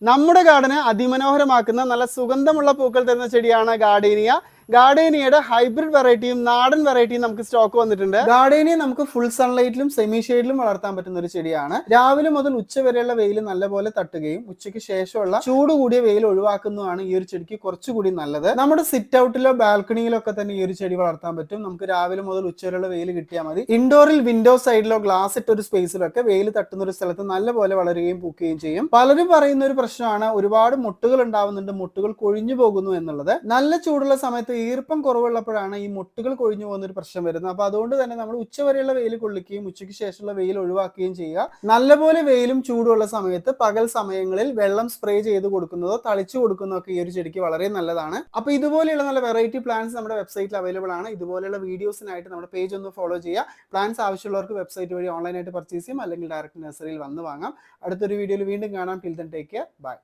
നമ്മുടെ ഗാർഡനെ അതിമനോഹരമാക്കുന്ന നല്ല സുഗന്ധമുള്ള പൂക്കൾ തരുന്ന ചെടിയാണ് ഗാർഡേനിയ. ഗാർഡേനിയയുടെ ഹൈബ്രിഡ് വെറൈറ്റിയും നാടൻ വെറൈറ്റിയും നമുക്ക് സ്റ്റോക്ക് വന്നിട്ടുണ്ട്. ഗാർഡേനിയ നമുക്ക് ഫുൾ സൺലൈറ്റിലും സെമി ഷെയ്ഡിലും വളർത്താൻ പറ്റുന്ന ഒരു ചെടിയാണ്. രാവിലെ മുതൽ ഉച്ച വരെയുള്ള വെയിൽ നല്ലപോലെ തട്ടുകയും ഉച്ചയ്ക്ക് ശേഷമുള്ള ചൂട് കൂടിയ വെയിൽ ഒഴിവാക്കുന്നതാണ് ഈ ഒരു ചെടിക്ക് കുറച്ചുകൂടി നല്ലത്. നമ്മുടെ സിറ്റ് ഔട്ടിലോ ബാൽക്കണിയിലോ ഒക്കെ തന്നെ ഈ ഒരു ചെടി വളർത്താൻ പറ്റും. നമുക്ക് രാവിലെ മുതൽ ഉച്ച വരെയുള്ള വെയിൽ കിട്ടിയാൽ മതി. ഇൻഡോറിൽ വിൻഡോ സൈഡിലോ ഗ്ലാസ് ഇട്ട ഒരു സ്പേസിലൊക്കെ വെയിൽ തട്ടുന്ന ഒരു സ്ഥലത്ത് നല്ലപോലെ വളരുകയും പൂക്കുകയും ചെയ്യും. പലരും പറയുന്ന ഒരു പ്രശ്നമാണ് ഒരുപാട് മുട്ടുകൾ ഉണ്ടാവുന്നുണ്ട്, മുട്ടുകൾ കൊഴിഞ്ഞു പോകുന്നു എന്നുള്ളത്. നല്ല ചൂടുള്ള സമയത്ത് ഈർപ്പം കുറവുള്ളപ്പോഴാണ് ഈ മുട്ടുകൾ കൊഴിഞ്ഞു പോകുന്ന ഒരു പ്രശ്നം വരുന്നത്. അപ്പൊ അതുകൊണ്ട് തന്നെ നമ്മൾ ഉച്ചവരെയുള്ള വെയിൽ കൊള്ളിക്കുകയും ഉച്ചയ്ക്ക് ശേഷമുള്ള വെയിൽ ഒഴിവാക്കുകയും ചെയ്യുക. നല്ലപോലെ വെയിലും ചൂടുള്ള സമയത്ത് പകൽ സമയങ്ങളിൽ വെള്ളം സ്പ്രേ ചെയ്ത് കൊടുക്കുന്നതോ തളിച്ചു കൊടുക്കുന്നതോ ഒക്കെ ഈ ഒരു ചെടിക്ക് വളരെ നല്ലതാണ്. അപ്പൊ ഇതുപോലെയുള്ള നല്ല വെറൈറ്റി പ്ലാന്റ്സ് നമ്മുടെ വെബ്സൈറ്റിൽ അവൈലബിൾ ആണ്. ഇതുപോലെയുള്ള വീഡിയോസിനായിട്ട് നമ്മുടെ പേജ് ഒന്ന് ഫോളോ ചെയ്യുക. പ്ലാന്റ്സ് ആവശ്യമുള്ളവർക്ക് വെബ്സൈറ്റ് വഴി ഓൺലൈനായിട്ട് പർച്ചേസ് ചെയ്യും, അല്ലെങ്കിൽ ഡയറക്റ്റ് നഴ്സറിയിൽ വന്ന് വാങ്ങാം. അടുത്തൊരു വീഡിയോയിൽ വീണ്ടും കാണാം. Till then take care, by.